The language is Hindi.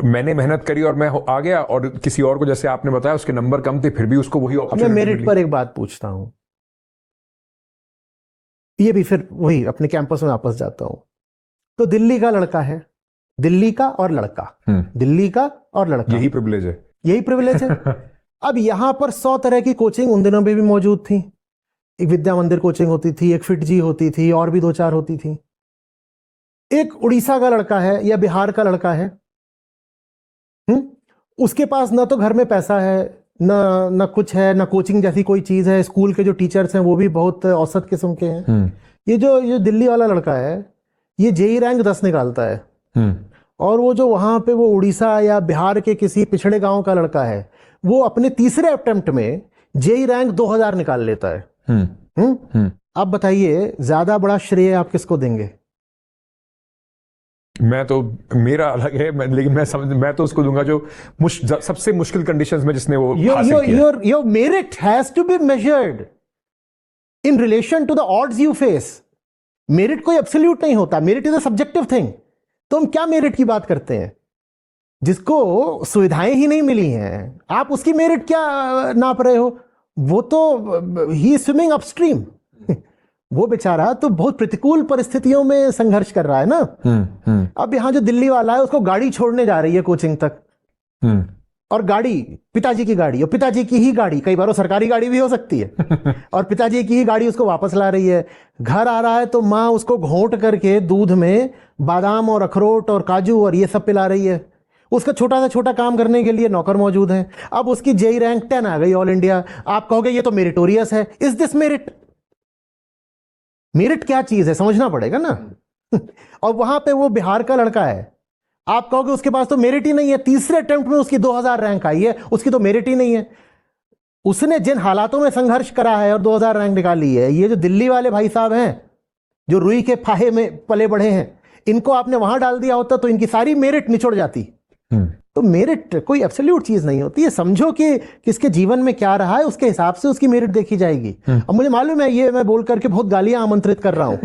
मैंने मेहनत करी और मैं आ गया, और किसी और को जैसे आपने बताया उसके नंबर कम थे फिर भी उसको वही मैं अपॉर्चुनिटी मेरिट मिली। पर एक बात पूछता हूं, ये भी फिर वही अपने कैंपस में वापस जाता हूं। तो दिल्ली का लड़का है, दिल्ली का और लड़का, दिल्ली का और लड़का, यही प्रिविलेज है, यही प्रिविलेज है। अब यहां पर 100 तरह की कोचिंग उन दिनों में भी मौजूद थी। एक विद्या मंदिर कोचिंग होती थी, एक फिटजी होती थी, और भी 2-4 होती थी। एक उड़ीसा का लड़का है या बिहार का लड़का है, उसके पास ना तो घर में पैसा है, ना कुछ है, ना कोचिंग जैसी कोई चीज है, स्कूल के जो टीचर्स हैं वो भी बहुत औसत किस्म के हैं। ये जो दिल्ली वाला लड़का है, ये जेई रैंक 10 निकालता है, और वो जो वहां पे वो उड़ीसा या बिहार के किसी पिछड़े गांव का लड़का है, वो अपने तीसरे अटेम्प्ट में जेई रैंक 2000 निकाल लेता है। आप बताइए ज्यादा बड़ा श्रेय आप किसको देंगे? मैं तो, मेरा अलग है, लेकिन मैं तो उसको दूंगा जो सबसे मुश्किल कंडीशंस में जिसने वो हासिल किया। Your merit has to be measured in relation to the odds you face. Merit कोई एब्सोल्यूट नहीं होता, merit is a subjective thing. तो हम क्या मेरिट की बात करते हैं? जिसको सुविधाएं ही नहीं मिली हैं, आप उसकी मेरिट क्या नाप रहे हो? वो तो ही स्विमिंग अपस्ट्रीम, वो बेचारा तो बहुत प्रतिकूल परिस्थितियों में संघर्ष कर रहा है ना। अब यहां जो दिल्ली वाला है, उसको गाड़ी छोड़ने जा रही है कोचिंग तक, और गाड़ी पिताजी की गाड़ी, और पिताजी की ही गाड़ी, कई बार वो सरकारी गाड़ी भी हो सकती है, और पिताजी की ही गाड़ी उसको वापस ला रही है। घर आ रहा है तो माँ उसको घोंट करके दूध में बादाम और अखरोट और काजू और ये सब पिला रही है। उसका छोटा सा छोटा काम करने के लिए नौकर मौजूद है। अब उसकी जेई रैंक 10 आ गई ऑल इंडिया। आप कहोगे ये तो मेरिटोरियस है। Is this merit? मेरिट क्या चीज है समझना पड़ेगा ना। और वहां पे वो बिहार का लड़का है, आप कहोगे उसके पास तो मेरिट ही नहीं है, तीसरे अटेम्प्ट में उसकी 2000 रैंक आई है, उसकी तो मेरिट ही नहीं है। उसने जिन हालातों में संघर्ष करा है और 2000 रैंक निकाली है, ये जो दिल्ली वाले भाई साहब हैं जो रुई के फाहे में पले बढ़े हैं, इनको आपने वहां डाल दिया होता तो इनकी सारी मेरिट निचोड़ जाती। तो मेरिट कोई एब्सोल्यूट चीज नहीं होती है। समझो कि किसके जीवन में क्या रहा है, उसके हिसाब से उसकी मेरिट देखी जाएगी। अब मुझे मालूम है ये मैं बोल करके बहुत गालियां आमंत्रित कर रहा हूं।